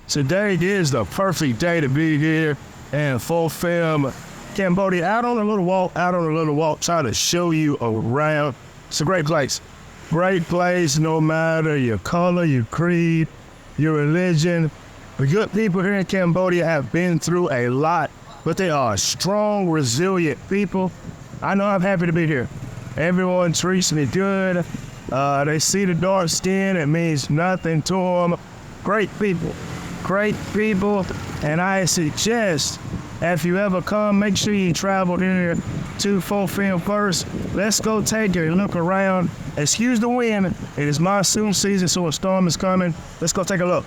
Today is the perfect day to be here in Phnom Penh, Cambodia. Out on a little walk, try to show you around. It's a great place. Great place no matter your color, your creed, your religion. The good people here in Cambodia have been through a lot, but they are strong, resilient people. I know I'm happy to be here. Everyone treats me good. They see the dark skin, it means nothing to them. Great people, and I suggest if you ever come, make sure you travel here to Phnom Penh first. Let's go take a look around. Excuse the wind, it is monsoon season, so a storm is coming. Let's go take a look.